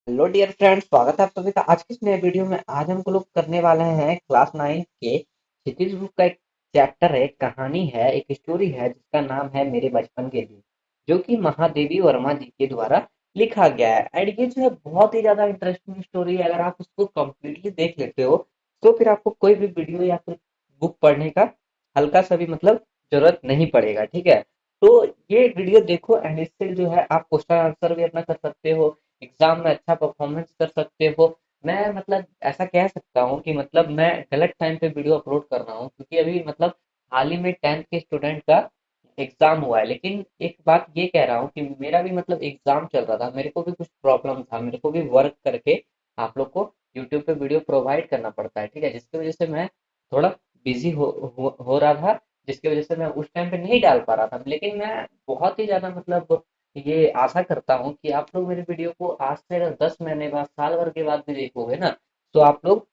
Hello dear friends, स्वागत है आप सभी का आज की इस नए वीडियो में। आज हम लोग करने वाले हैं क्लास 9 के क्षितिज बुक का एक चैप्टर है, एक कहानी है, एक स्टोरी है जिसका नाम है मेरे बचपन के लिए, जो कि महादेवी वर्मा जी के द्वारा लिखा गया है। एंड ये जो है बहुत ही ज्यादा इंटरेस्टिंग स्टोरी है। अगर आप उसको कम्प्लीटली देख लेते हो तो फिर आपको कोई भी वीडियो या फिर बुक पढ़ने का हल्का सा भी जरूरत नहीं पड़ेगा। ठीक है, तो ये वीडियो देखो एंड इससे जो है आप क्वेश्चन आंसर भी अपना कर सकते हो, एग्जाम में अच्छा परफॉर्मेंस कर सकते हो। मैं ऐसा कह सकता हूँ कि मैं गलत टाइम पे वीडियो अपलोड कर रहा हूँ, क्योंकि अभी हाल ही में 10th के स्टूडेंट का एग्जाम हुआ है। लेकिन एक बात ये कह रहा हूँ कि मेरा भी एग्जाम चल रहा था, मेरे को भी कुछ प्रॉब्लम था, मेरे को भी वर्क करके आप लोग को यूट्यूब पे वीडियो प्रोवाइड करना पड़ता है। ठीक है, जिसकी वजह से मैं थोड़ा बिजी हो रहा था, जिसकी वजह से मैं उस टाइम पे नहीं डाल पा रहा था। लेकिन मैं बहुत ही ज्यादा ये आशा करता हूँ कि आप लोग मेरे वीडियो को आज से अगर 10 महीने बाद, साल भर के बाद भी देखोगे ना, तो आप लोग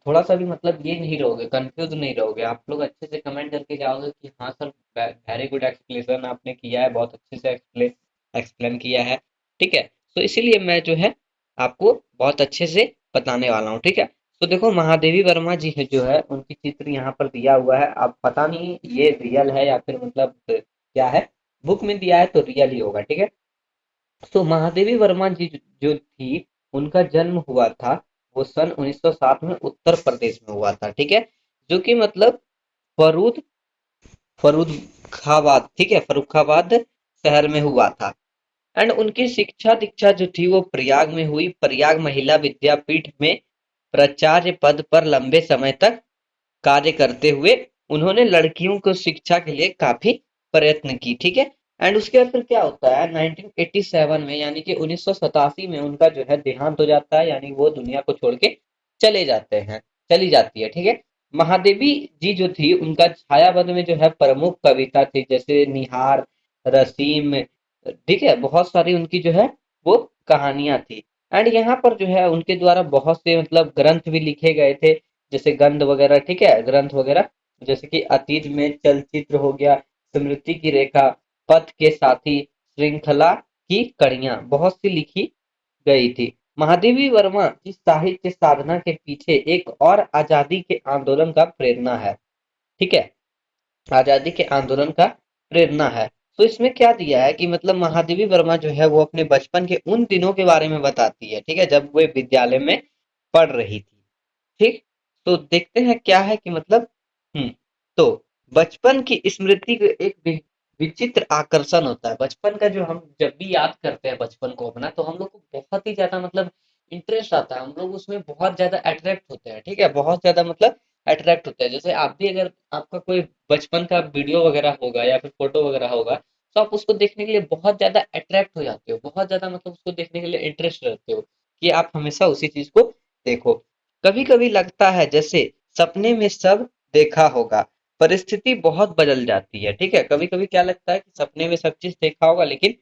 थोड़ा सा भी ये नहीं रहोगे, कंफ्यूज नहीं रहोगे। आप लोग अच्छे से कमेंट करके जाओगे कि हाँ सर, वेरी गुड एक्सप्लेनेशन आपने किया है, बहुत अच्छे से एक्सप्लेन किया है। ठीक है, तो इसीलिए मैं जो है आपको बहुत अच्छे से बताने वाला हूँ। ठीक है, तो देखो महादेवी वर्मा जी है जो है, उनकी चित्र यहाँ पर दिया हुआ है। अब पता नहीं ये रियल है या फिर क्या है, बुक में दिया है तो रियल ही होगा। ठीक है, तो महादेवी वर्मा जी जो थी, उनका जन्म हुआ था वो सन 1907 में उत्तर प्रदेश में हुआ था। ठीक है, जो कि फरूद फरुखाबाद, ठीक है, फरुखाबाद शहर में हुआ था। एंड उनकी शिक्षा दीक्षा जो थी वो प्रयाग में हुई। प्रयाग महिला विद्यापीठ में प्राचार्य पद पर लंबे समय तक कार्य करते हुए उन्होंने लड़कियों को शिक्षा के लिए काफी प्रयत्न की। ठीक है, एंड उसके बाद फिर क्या होता है, 1987 में यानी कि 1987 में उनका जो है देहांत हो जाता है, यानी वो दुनिया को छोड़ के चले जाते हैं, चली जाती है। ठीक है, महादेवी जी जो थी, उनका छायावध में जो है प्रमुख कविता थी, जैसे निहार, रसीम, ठीक है, बहुत सारी उनकी जो है वो कहानियां थी। एंड यहाँ पर जो है उनके द्वारा बहुत से ग्रंथ भी लिखे गए थे, जैसे गंध वगैरह। ठीक है, ग्रंथ वगैरह जैसे कि अतीत में चलचित्र हो गया, स्मृति की रेखा, पथ के साथी, श्रृंखला की कड़ियां, बहुत सी लिखी गई थी। महादेवी वर्मा की साहित्य साधना के पीछे एक और आजादी के आंदोलन का प्रेरणा है। ठीक है, आजादी के आंदोलन का प्रेरणा है। तो इसमें क्या दिया है कि महादेवी वर्मा जो है वो अपने बचपन के उन दिनों के बारे में बताती है। ठीक है, जब वे विद्यालय में पढ़ रही थी। ठीक, तो देखते हैं क्या है कि हम्म तो बचपन की स्मृति का एक विचित्र आकर्षण होता है। बचपन का जो हम जब भी याद करते हैं बचपन को अपना, तो हम लोग को बहुत ही ज्यादा इंटरेस्ट आता है, हम लोग उसमें बहुत ज्यादा अट्रैक्ट होते हैं। ठीक है, बहुत ज्यादा अट्रैक्ट होते हैं। जैसे आप भी अगर आपका कोई बचपन का वीडियो वगैरह होगा या फिर फोटो वगैरह होगा, तो आप उसको देखने के लिए बहुत ज्यादा अट्रैक्ट हो जाते हो, बहुत ज्यादा उसको देखने के लिए इंटरेस्ट रहते हो कि आप हमेशा उसी चीज को देखो। कभी-कभी लगता है जैसे सपने में सब देखा होगा, परिस्थिति बहुत बदल जाती है। ठीक है, कभी-कभी क्या लगता है कि सपने में सब चीज देखा होगा, लेकिन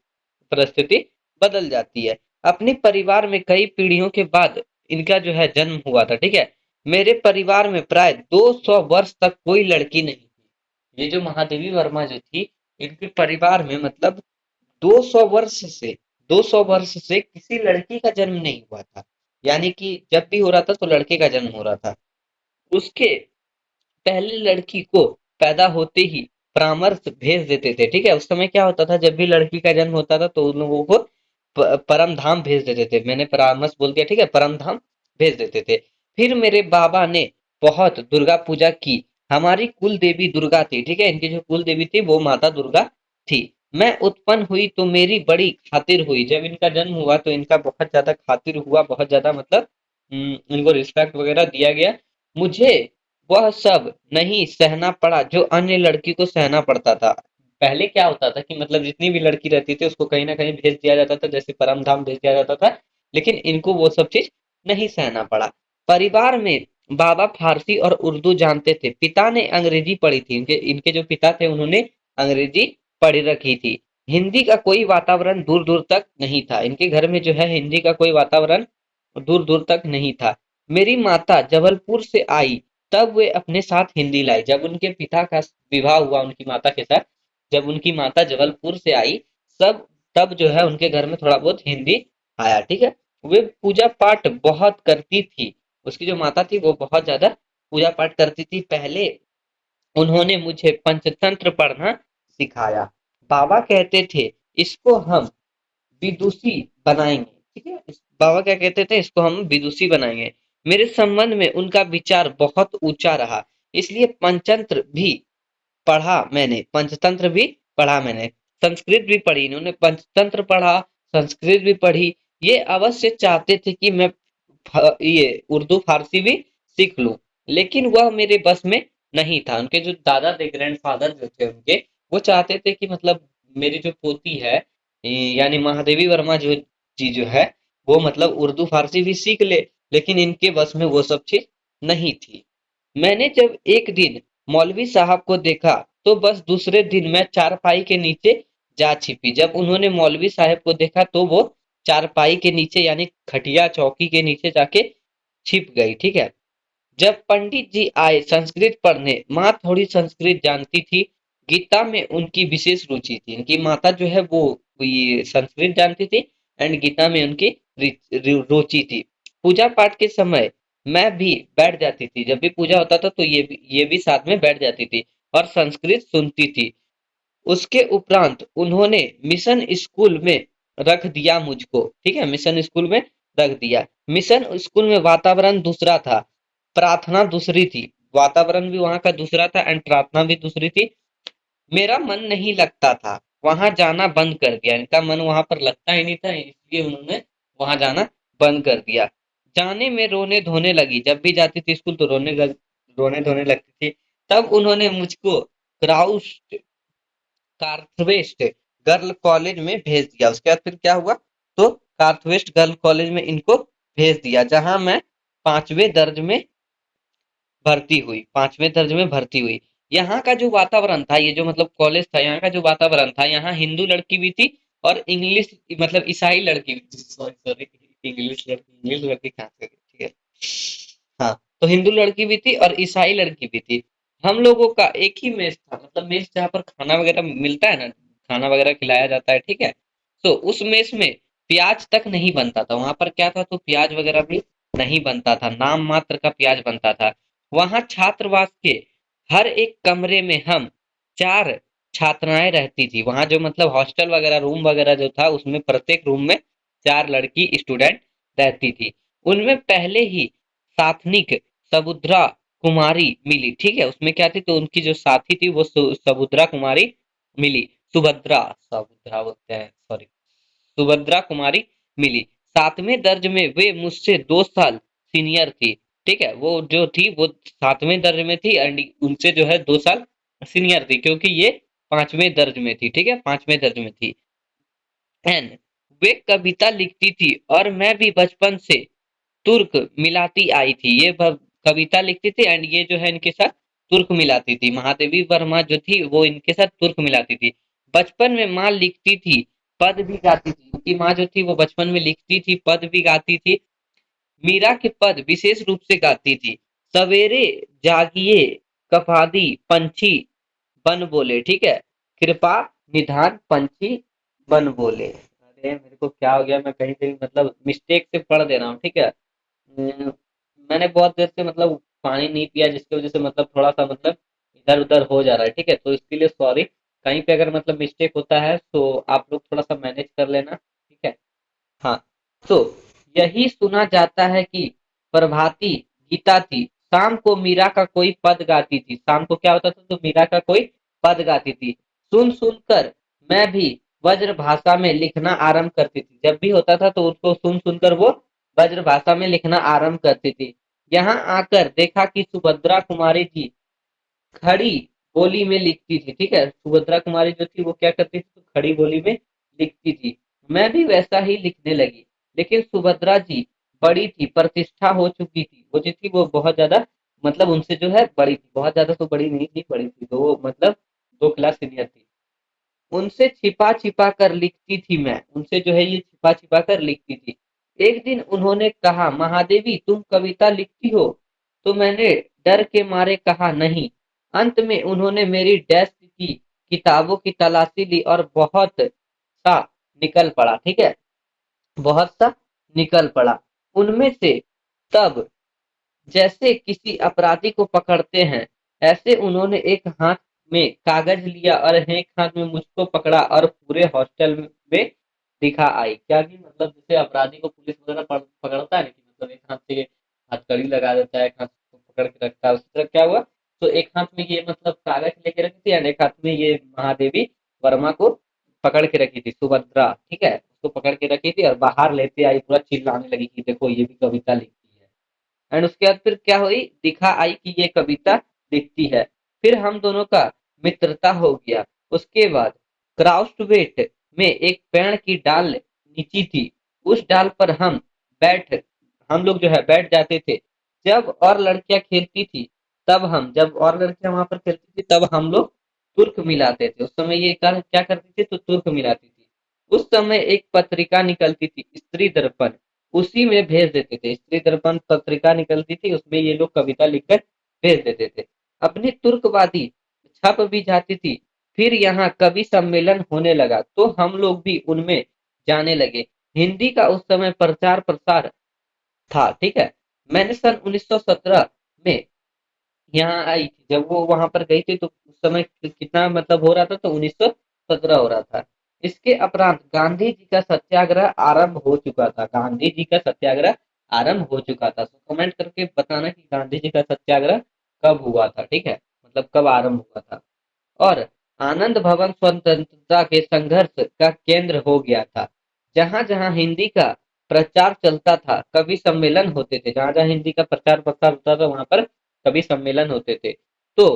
परिस्थिति बदल जाती है। अपने परिवार में कई पीढ़ियों के बाद इनका जो है जन्म हुआ था। ठीक है, मेरे परिवार में प्राय 200 वर्ष तक कोई लड़की नहीं थी। ये जो महादेवी वर्मा जो थी, इनके परिवार में 200 वर्ष से 200 वर्ष से किसी लड़की का जन्म नहीं हुआ था। यानी कि जब भी हो रहा था तो लड़के का जन्म हो रहा था। उसके पहले लड़की को पैदा होते ही परामर्श भेज देते थे। ठीक है, उस समय क्या होता था, जब भी लड़की का जन्म होता था तो उन लोगों को परम धाम भेज देते थे। मैंने परामर्श बोल दिया, ठीक है, परम धाम भेज देते थे। फिर मेरे बाबा ने बहुत दुर्गा पूजा की। हमारी कुल देवी दुर्गा थी। ठीक है, इनकी जो कुल देवी थी वो माता दुर्गा थी। मैं उत्पन्न हुई तो मेरी बड़ी खातिर हुई। जब इनका जन्म हुआ तो इनका बहुत ज्यादा खातिर हुआ, बहुत ज्यादा इनको रिस्पेक्ट वगैरह दिया गया। मुझे वह सब नहीं सहना पड़ा जो अन्य लड़की को सहना पड़ता था। पहले क्या होता था कि जितनी भी लड़की रहती थी उसको कहीं ना कहीं भेज दिया जाता था, जैसे परम धाम भेज दिया जाता था। लेकिन इनको वो सब चीज नहीं सहना पड़ा। परिवार में बाबा फारसी और उर्दू जानते थे। पिता ने अंग्रेजी पढ़ी थी, इनके इनके जो पिता थे उन्होंने अंग्रेजी पढ़ रखी थी। हिंदी का कोई वातावरण दूर दूर तक नहीं था। इनके घर में जो है हिंदी का कोई वातावरण दूर दूर तक नहीं था। मेरी माता जबलपुर से आई, तब वे अपने साथ हिंदी लाई। जब उनके पिता का विवाह हुआ उनकी माता के साथ, जब उनकी माता जबलपुर से आई, सब तब जो है उनके घर में थोड़ा बहुत हिंदी आया। ठीक है, वे पूजा पाठ बहुत करती थी। उसकी जो माता थी वो बहुत ज्यादा पूजा पाठ करती थी। पहले उन्होंने मुझे पंचतंत्र पढ़ना सिखाया। बाबा कहते थे इसको हम विदुषी बनाएंगे। ठीक है, बाबा क्या कहते थे, इसको हम विदुषी बनाएंगे। मेरे संबंध में उनका विचार बहुत ऊंचा रहा, इसलिए पंचतंत्र भी पढ़ा मैंने, पंचतंत्र भी पढ़ा मैंने। संस्कृत भी पढ़ी इन्होंने, पंचतंत्र पढ़ा, संस्कृत भी पढ़ी। ये अवश्य चाहते थे कि मैं ये उर्दू फारसी भी सीख लूं, लेकिन वह मेरे बस में नहीं था। उनके जो दादा थे, ग्रैंडफादर जो थे उनके, वो चाहते थे कि मतलब मेरी जो पोती है, यानी महादेवी वर्मा जो जी जो है, वो मतलब उर्दू फारसी भी सीख ले, लेकिन इनके बस में वो सब चीज नहीं थी। मैंने जब एक दिन मौलवी साहब को देखा तो बस दूसरे दिन मैं चारपाई के नीचे जा छिपी। जब उन्होंने मौलवी साहब को देखा तो वो चारपाई के नीचे यानी खटिया चौकी के नीचे जाके छिप गई। ठीक है, जब पंडित जी आए संस्कृत पढ़ने, माँ थोड़ी संस्कृत जानती थी, गीता में उनकी विशेष रुचि थी। इनकी माता जो है वो ये संस्कृत जानती थी एंड गीता में उनकी रुचि थी। पूजा पाठ के समय मैं भी बैठ जाती थी, जब भी पूजा होता था तो ये भी साथ में बैठ जाती थी और संस्कृत सुनती थी। उसके उपरांत उन्होंने मिशन स्कूल में रख दिया मुझको। ठीक है, मिशन स्कूल में रख दिया। मिशन स्कूल में वातावरण दूसरा था, प्रार्थना दूसरी थी। वातावरण भी वहां का दूसरा था एंड प्रार्थना भी दूसरी थी। मेरा मन नहीं लगता था, वहां जाना बंद कर दिया। इनका मन वहां पर लगता ही नहीं था, इसलिए उन्होंने वहां जाना बंद कर दिया। जाने में रोने धोने लगी, जब भी जाती थी स्कूल तो रोने धोने लगती थी। तब उन्होंने मुझको क्राउस कार्थवेस्ट गर्ल कॉलेज में भेज दिया। उसके बाद फिर क्या हुआ, तो कार्थवेस्ट गर्ल कॉलेज में इनको भेज दिया, जहां मैं पांचवें दर्ज में भर्ती हुई, पांचवें दर्ज में भर्ती हुई। यहाँ का जो वातावरण था, ये जो मतलब कॉलेज था, यहाँ का जो वातावरण था, यहाँ हिंदू लड़की भी थी और इंग्लिश मतलब ईसाई लड़की भी थी। सॉरी सॉरी, इंग्लिश लड़की कहाँ से गई? ठीक है, हाँ, तो हिंदू लड़की भी थी और ईसाई लड़की भी थी। हम लोगों का एक ही मेस था, मतलब मेस जहाँ पर खाना वगैरह मिलता है ना, खाना वगैरह खिलाया जाता है। ठीक है, तो उस मेस में प्याज तक नहीं बनता था। वहां पर क्या था, तो प्याज वगैरह भी नहीं बनता था, नाम मात्र का प्याज बनता था। वहां छात्रवास के हर एक कमरे में हम चार छात्राएं रहती थी। वहां जो मतलब हॉस्टल वगैरह रूम वगैरह जो था, उसमें प्रत्येक रूम में चार लड़की स्टूडेंट रहती थी। उनमें पहले ही साथनिक समुद्रा कुमारी मिली। ठीक है, उसमें क्या थी, तो उनकी जो साथी थी वो समुद्रा कुमारी मिली। सुभद्रा, सुभद्रा बोलते हैं, सॉरी, सुभद्रा कुमारी मिली। सातवें दर्ज में वे मुझसे 2 साल सीनियर थी। ठीक है, वो जो थी वो सातवें दर्ज में थी एंड उनसे जो है 2 साल सीनियर थी, क्योंकि ये पांचवें दर्ज में थी। ठीक है, पांचवें दर्ज में थी। एंड वे कविता लिखती थी और मैं भी बचपन से तुर्क मिलाती आई थी। ये कविता लिखती थी एंड ये जो है इनके साथ तुर्क मिलाती थी। महादेवी वर्मा जो थी वो इनके साथ तुर्क मिलाती थी। बचपन में माँ लिखती थी, पद भी गाती थी। उनकी माँ जो थी वो बचपन में लिखती थी, पद भी गाती थी। मीरा के पद विशेष रूप से गाती थी। सवेरे जागिए कपादी पंछी बन बोले। ठीक है, कृपा निधान पंछी बन बोले। अरे मेरे को क्या हो गया, मैं कहीं कहीं मतलब मिस्टेक से पढ़ दे रहा हूँ। ठीक है, मैंने बहुत देर से मतलब पानी नहीं पिया, जिसकी वजह से मतलब थोड़ा सा मतलब इधर उधर हो जा रहा है। ठीक है, तो इसके लिए सॉरी। कहीं पे अगर मतलब मिस्टेक होता है तो आप लोग थोड़ा सा मैनेज कर लेना। ठीक है, हाँ, तो यही सुना जाता है कि प्रभाती गीता थी, शाम को मीरा का कोई पद गाती थी। शाम को क्या होता था, तो मीरा का कोई पद गाती थी। सुन सुनकर मैं भी वज्र भाषा में लिखना आरंभ करती थी। जब भी होता था तो उसको सुन सुनकर वो वज्र भाषा में लिखना आरंभ करती थी। यहाँ आकर देखा कि सुभद्रा कुमारी जी खड़ी बोली में लिखती थी। ठीक है, सुभद्रा कुमारी जो थी वो क्या करती थी, तो खड़ी बोली में लिखती थी। मैं भी वैसा ही लिखने लगी, लेकिन सुभद्रा जी बड़ी थी, प्रतिष्ठा हो चुकी थी। वो जो थी वो बहुत ज्यादा मतलब उनसे जो है बड़ी थी, बहुत ज्यादा तो बड़ी नहीं थी, बड़ी थी, तो वो मतलब 2 क्लास सीनियर थी। उनसे छिपा छिपा कर लिखती थी मैं, उनसे जो है ये छिपा छिपा कर लिखती थी। एक दिन उन्होंने कहा, महादेवी तुम कविता लिखती हो? तो मैंने डर के मारे कहा नहीं। अंत में उन्होंने मेरी डेस्क की किताबों की तलाशी ली और बहुत सा निकल पड़ा। ठीक है, बहुत सा निकल पड़ा। उनमें से तब जैसे किसी अपराधी को पकड़ते हैं, ऐसे उन्होंने एक हाथ में कागज लिया और एक हाथ में मुझको पकड़ा और पूरे हॉस्टल में दिखा आई। क्या कि मतलब जैसे अपराधी को पुलिस वगैरह पकड़ता है ना, कि मतलब एक हाथ से हथकड़ी लगा देता है, एक हाथ से पकड़ के रखता है, उसी तरह क्या हुआ, तो एक हाथ में ये मतलब कागज लेके रखी थी और एक हाथ में ये महादेवी वर्मा को पकड़ के रखी थी, सुभद्रा, ठीक है, उसको पकड़ के रखी थी और बाहर लेते आई, पूरा चिल्लाने लगी कि देखो ये भी कविता लिखी है। एंड उसके बाद फिर क्या हुई, दिखा आई कि ये कविता लिखती है। फिर हम दोनों का मित्रता हो गया। उसके बाद क्राउस्टवेट में एक पेड़ की डाल नीची थी, उस डाल पर हम लोग जो है बैठ जाते थे। जब और लड़कियां खेलती थी जब और लड़कियां वहां पर खेलती थी तब हम लोग तुर्क मिलाते थे। उस समय ये क्या करती थी, तो तुर्क मिलाती थी। उस समय एक पत्रिका निकलती थी, स्त्री दर्पण, उसी में भेज देते थे। स्त्री दर्पण पत्रिका निकलती थी, उसमें ये लोग कविता लिखकर भेज देते थे। अपनी तुर्कवादी छप भी जाती थी। फिर यहाँ कवि सम्मेलन होने लगा तो हम लोग भी उनमें जाने लगे। हिंदी का उस समय प्रचार प्रसार था, ठीक है। मैंने सन 1917 में यहाँ आई थी, जब वो वहां पर गई थी तो उस समय कितना मतलब हो रहा था, तो 1917 हो रहा था। इसके उपरांत गांधी जी का सत्याग्रह आरंभ हो चुका था। गांधी जी का सत्याग्रह आरंभ हो चुका था। तो कमेंट करके बताना कि गांधी जी का सत्याग्रह कब हुआ था, ठीक है, मतलब कब आरंभ हुआ था। और आनंद भवन स्वतंत्रता के संघर्ष का केंद्र हो गया था। जहां जहां हिंदी का प्रचार चलता था, कवि सम्मेलन होते थे। जहां जहां हिंदी का प्रचार प्रसार होता था, वहां पर कवि सम्मेलन होते थे। तो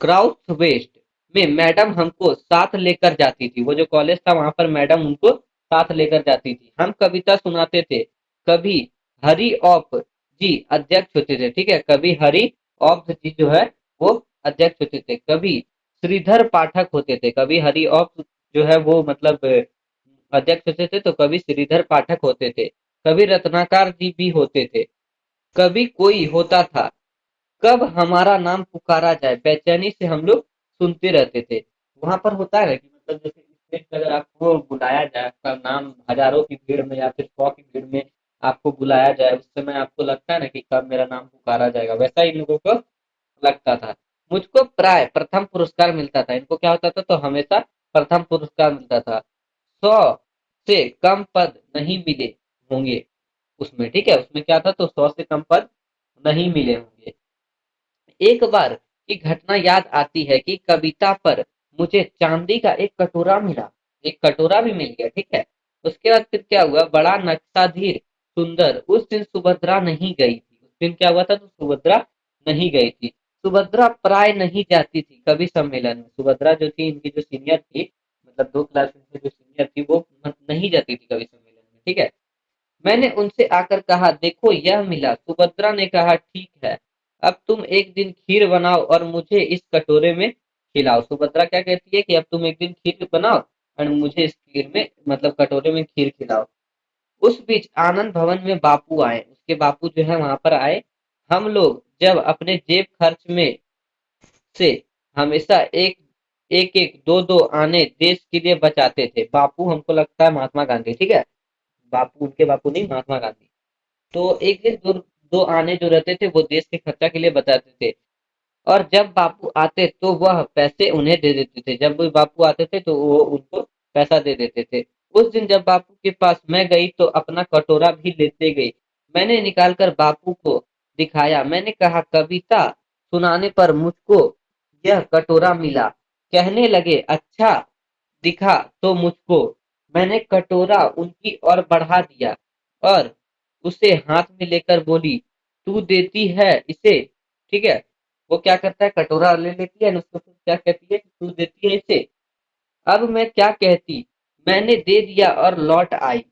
क्राउथ वेस्ट में मैडम हमको साथ लेकर जाती थी। वो जो कॉलेज था वहां पर मैडम उनको साथ लेकर जाती थी। हम कविता सुनाते थे। कभी हरि ऑफ जी अध्यक्ष होते थे, ठीक है, कभी हरि ऑफ जी जो है वो अध्यक्ष होते थे। कभी श्रीधर पाठक होते थे। कभी हरि ऑफ जो है वो मतलब अध्यक्ष होते थे, तो कभी श्रीधर पाठक होते थे। कभी रत्नाकर जी भी होते थे। कभी कोई होता था, कब हमारा नाम पुकारा जाए, बेचैनी से हम लोग सुनते रहते थे। वहां पर होता है ना कि मतलब जैसे स्टेज पे अगर आपको बुलाया जाए, आपका नाम हजारों की भीड़ में या फिर 100 की भीड़ में आपको बुलाया जाए, उस समय आपको लगता है ना कि कब मेरा नाम पुकारा जाएगा, वैसा इन लोगों को लगता था। मुझको प्राय प्रथम पुरस्कार मिलता था। इनको क्या होता था, तो हमेशा प्रथम पुरस्कार मिलता था। 100 से कम पद नहीं मिले होंगे उसमें, ठीक है, उसमें क्या था, तो 100 से कम पद नहीं मिले होंगे। एक बार की घटना याद आती है कि कविता पर मुझे चांदी का एक कटोरा मिला। एक कटोरा भी मिल गया, ठीक है। उसके बाद फिर क्या हुआ, बड़ा नक्शाधीर सुंदर। उस दिन सुभद्रा नहीं गई थी। उस दिन क्या हुआ था, तो सुभद्रा नहीं गई थी। सुभद्रा प्राय नहीं जाती थी कवि सम्मेलन में। सुभद्रा जो थी, इनकी जो सीनियर थी, मतलब 2 क्लास इनसे जो सीनियर थी, वो नहीं जाती थी कवि सम्मेलन में, ठीक है। मैंने उनसे आकर कहा, देखो यह मिला। सुभद्रा ने कहा, ठीक है, अब तुम एक दिन खीर बनाओ और मुझे इस कटोरे में खिलाओ। सुभद्रा क्या कहती है कि अब तुम एक दिन खीर बनाओ और मुझे इस खीर में मतलब कटोरे में खीर खिलाओ। उस बीच आनंद भवन में बापू आए। उसके बापू जो है वहां पर आए। हम लोग जब अपने जेब खर्च में से हमेशा एक एक एक दो दो आने देश के लिए बचाते थे। बापू हमको लगता है महात्मा गांधी, ठीक है, बापू उनके बापू नहीं, महात्मा गांधी। तो एक दिन दो आने जो रहते थे वो देश के खर्चा के लिए बताते थे। और जब बापू आते तो वह पैसे उन्हें दे देते थे। जब भी बापू आते थे तो वो उनको पैसा दे देते थे। उस दिन जब बापू के पास मैं गई तो अपना कटोरा भी लेते गई। मैंने निकालकर बापू को दिखाया। मैंने कहा, कविता सुनाने पर मुझको यह कटोरा मिला। कहने लगे, अच्छा दिखा तो मुझको। मैंने कटोरा उनकी ओर बढ़ा दिया और उसे हाथ में लेकर बोली, तू देती है इसे, ठीक है। वो क्या करता है, कटोरा ले लेती है, उसको फिर क्या कहती है कि तू देती है इसे। अब मैं क्या कहती, मैंने दे दिया और लौट आई,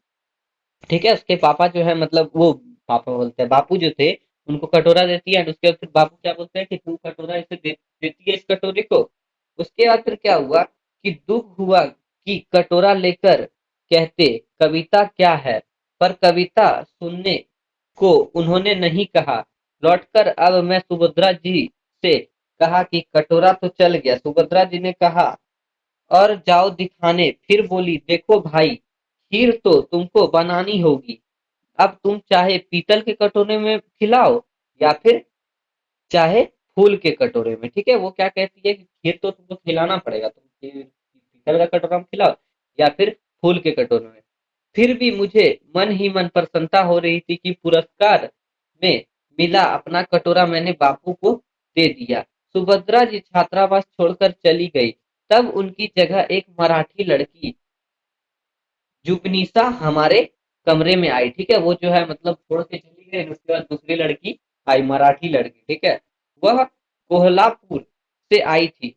ठीक है। उसके पापा जो है मतलब वो पापा बोलते हैं, बापू जो थे उनको कटोरा देती है। उसके बाद फिर बापू क्या बोलते हैं कि तू कटोरा इसे देती है इस कटोरे को। उसके बाद फिर क्या हुआ कि दुख हुआ कि कटोरा लेकर कहते, कविता क्या है, पर कविता सुनने को उन्होंने नहीं कहा। लौटकर अब मैं सुभद्रा जी से कहा कि कटोरा तो चल गया। सुभद्रा जी ने कहा, और जाओ दिखाने। फिर बोली, देखो भाई, खीर तो तुमको बनानी होगी। अब तुम चाहे पीतल के कटोरे में खिलाओ या फिर चाहे फूल के कटोरे में। ठीक है, वो क्या कहती है कि खीर तो तुमको खिलाना पड़ेगा, तुम पीतल का कटोरा में खिलाओ या फिर फूल के कटोरे में। फिर भी मुझे मन ही मन प्रसन्नता हो रही थी कि पुरस्कार में मिला अपना कटोरा मैंने बापू को दे दिया। सुभद्रा जी छात्रावास छोड़कर चली गई। तब उनकी जगह एक मराठी लड़की जुगनीसा हमारे कमरे में आई। ठीक है, वो जो है मतलब छोड़ के चली गई, उसके बाद दूसरी लड़की आई, मराठी लड़की। ठीक है, वह कोल्हापुर से आई थी,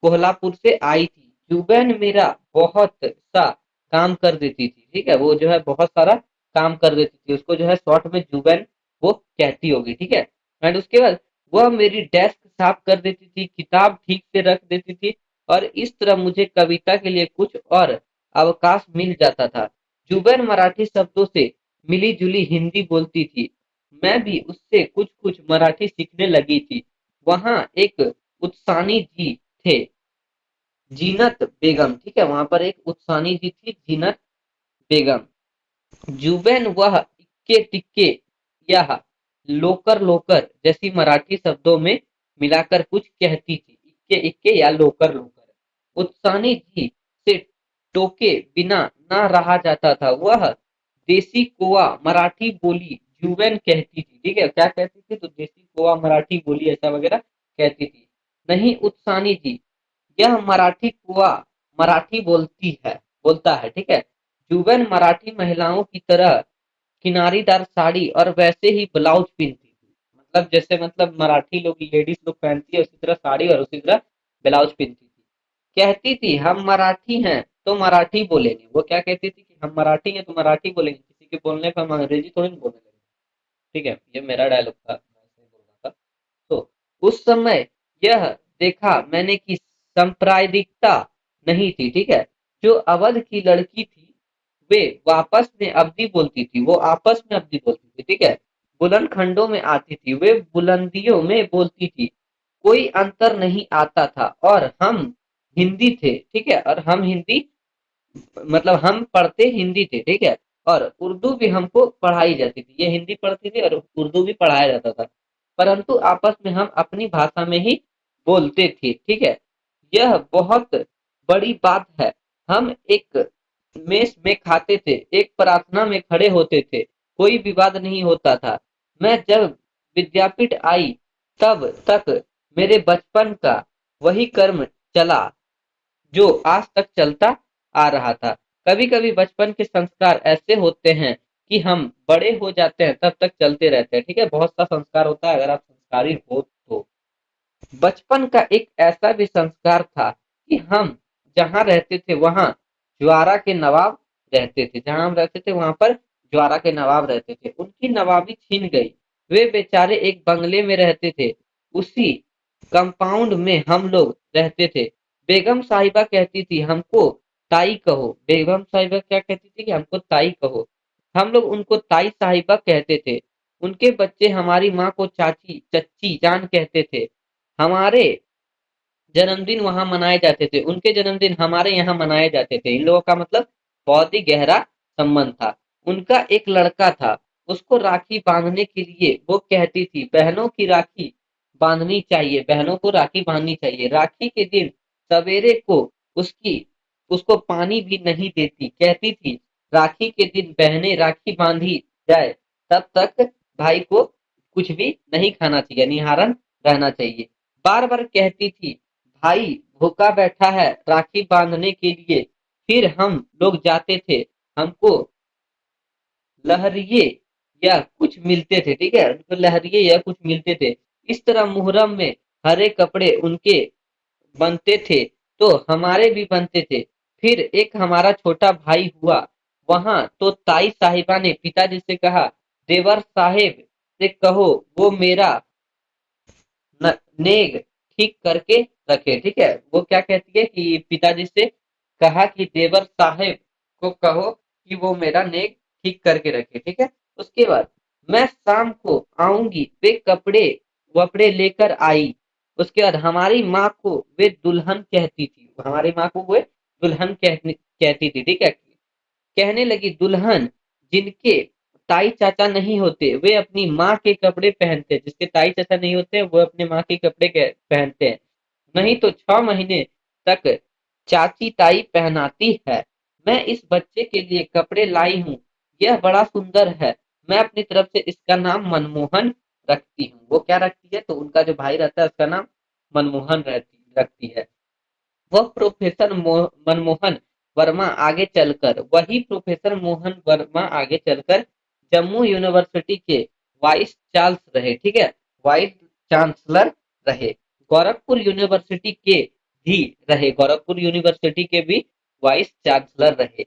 कोल्हापुर से आई थी। जुबैन मेरा बहुत सा काम कर देती थी। ठीक है, वो जो है बहुत सारा काम कर देती थी, उसको जो है शॉर्ट में जुबैन वो कहती होगी। ठीक है, एंड उसके बाद वह मेरी डेस्क साफ कर देती थी, किताब ठीक से रख देती थी, और इस तरह मुझे कविता के लिए कुछ और अवकाश मिल जाता था। जुबैन मराठी शब्दों से मिली जुली हिंदी बोलती थी, मैं भी उससे कुछ कुछ मराठी सीखने लगी थी। वहां एक उत्सानी जी थे, जीनत बेगम। ठीक है, वहां पर एक उत्सानी जी थी, जीनत बेगम। जुबैन वह इक्के टिक्के या लोकर लोकर जैसी मराठी शब्दों में मिलाकर कुछ कहती थी, इक्के इक्के या लोकर लोकर। उत्सानी जी से टोके बिना ना रहा जाता था। वह देसी कोवा मराठी बोली जुबैन कहती थी। ठीक है, क्या कहती थी? तो देसी कोवा मराठी बोली ऐसा वगैरह कहती थी। नहीं उत्सानी जी, यह मराठी कुआ मराठी बोलता है। ठीक है, जुबैन मराठी महिलाओं की तरह किनारीदार साड़ी और वैसे ही ब्लाउज पहनती थी। मतलब जैसे मतलब मराठी लोग लेडीज लोग पहनती है उसी तरह साड़ी और उसी तरह ब्लाउज पहनती थी। कहती थी हम मराठी हैं तो मराठी बोलेंगे। वो क्या कहती थी कि हम मराठी हैं तो मराठी बोलेंगे, किसी के बोलने पर हम अंग्रेजी थोड़ी ना बोलने लगेंगे। ठीक है, ये मेरा डायलॉग था, मैं ऐसे ही बोल रहा था। तो उस समय यह देखा मैंने कि सांप्रदायिकता नहीं थी। ठीक है, जो अवध की लड़की थी वे वापस में अवधी बोलती थी, वो आपस में अवधी बोलती थी। ठीक है, बुलंद खंडों में आती थी, वे बुलंदियों में बोलती थी। कोई अंतर नहीं आता था, और हम हिंदी थे। ठीक है, और हम हिंदी मतलब हम पढ़ते हिंदी थे। ठीक है, और उर्दू भी हमको पढ़ाई जाती थी, ये हिंदी पढ़ती थी और उर्दू भी पढ़ाया जाता था, परंतु आपस में हम अपनी भाषा में ही बोलते थे। ठीक है, यह बहुत बड़ी बात है। हम एक मेस में खाते थे, एक प्रार्थना में खड़े होते थे, कोई विवाद नहीं होता था। मैं जब विद्यापीठ आई तब तक मेरे बचपन का वही कर्म चला जो आज तक चलता आ रहा था। कभी कभी बचपन के संस्कार ऐसे होते हैं कि हम बड़े हो जाते हैं तब तक चलते रहते हैं। ठीक है, बहुत सा संस्कार होता है अगर आप संस्कारी हो तो। बचपन का एक ऐसा भी संस्कार था कि हम जहाँ रहते थे वहां ज्वारा के नवाब रहते थे, जहां हम रहते थे वहां पर ज्वारा के नवाब रहते थे। उनकी नवाबी छीन गई, वे बेचारे एक बंगले में रहते थे, उसी कंपाउंड में हम लोग रहते थे। बेगम साहिबा कहती थी हमको ताई कहो, बेगम साहिबा क्या कहती थी कि हमको ताई कहो। हम लोग उनको ताई साहिबा कहते थे। उनके बच्चे हमारी माँ को चाची चच्ची जान कहते थे। हमारे जन्मदिन वहां मनाए जाते थे, उनके जन्मदिन हमारे यहाँ मनाए जाते थे। इन लोगों का मतलब बहुत ही गहरा संबंध था। उनका एक लड़का था, उसको राखी बांधने के लिए वो कहती थी बहनों की राखी बांधनी चाहिए, बहनों को राखी बांधनी चाहिए। राखी के दिन सवेरे को उसकी उसको पानी भी नहीं देती, कहती थी राखी के दिन बहनें राखी बांधी जाए तब तक भाई को कुछ भी नहीं खाना चाहिए, निहारन रहना चाहिए। बार बार कहती थी भाई भूखा बैठा है राखी बांधने के लिए। फिर हम लोग जाते थे, हमको लहरिये या कुछ मिलते थे। ठीक है, उनको लहरिये या कुछ मिलते थे। इस तरह मुहर्रम में हरे कपड़े उनके बनते थे तो हमारे भी बनते थे। फिर एक हमारा छोटा भाई हुआ, वहां तो ताई साहिबा ने पिताजी से कहा देवर साहेब से कहो वो मेरा नेग ठीक करके रखे। ठीक है, वो क्या कहती है कि पिताजी से कहा कि देवर साहेब को कहो कि वो मेरा नेग ठीक करके रखे। ठीक है, उसके बाद मैं शाम को आऊंगी, वे कपड़े वपड़े लेकर आई। उसके बाद हमारी माँ को वे दुल्हन कहती थी, हमारी माँ को वे दुल्हन कहती थी। ठीक है, कहने लगी दुल्हन जिनके ताई चाचा नहीं होते वे अपनी माँ के कपड़े पहनते, जिसके ताई चाचा नहीं होते वो अपने माँ के कपड़े पहनते हैं। नहीं तो 6 महीने तक चाची ताई पहनाती है। मैं इस बच्चे के लिए कपड़े लाई हूँ, यह बड़ा सुंदर है। मैं अपनी तरफ से इसका नाम मनमोहन रखती हूँ। वो क्या रखती है, तो उनका जो भाई रहता है उसका नाम मनमोहन रखती है। वह प्रोफेसर मनमोहन वर्मा आगे चलकर वही प्रोफेसर मोहन वर्मा आगे चलकर जम्मू यूनिवर्सिटी के वाइस चांसलर रहे। ठीक है, वाइस चांसलर रहे। गोरखपुर यूनिवर्सिटी के भी गोरखपुर यूनिवर्सिटी के भी वाइस चांसलर रहे।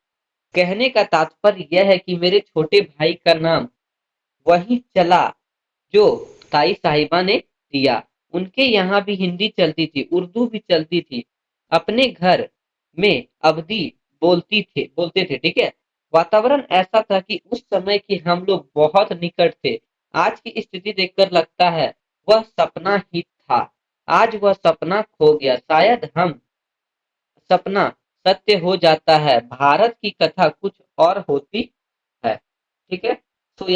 कहने का तात्पर्य यह है कि मेरे छोटे भाई का नाम वही चला जो ताई साहिबा ने दिया। उनके यहाँ भी हिंदी चलती थी, उर्दू भी चलती थी। अपने घर में अवधी बोलते थे। ठीक है, वातावरण ऐसा था कि उस समय के हम लोग बहुत निकट थे। आज की स्थिति देखकर लगता है वह सपना ही था। आज वह सपना खो गया, शायद हम सपना सत्य हो जाता है। भारत की कथा कुछ और होती है। ठीक है,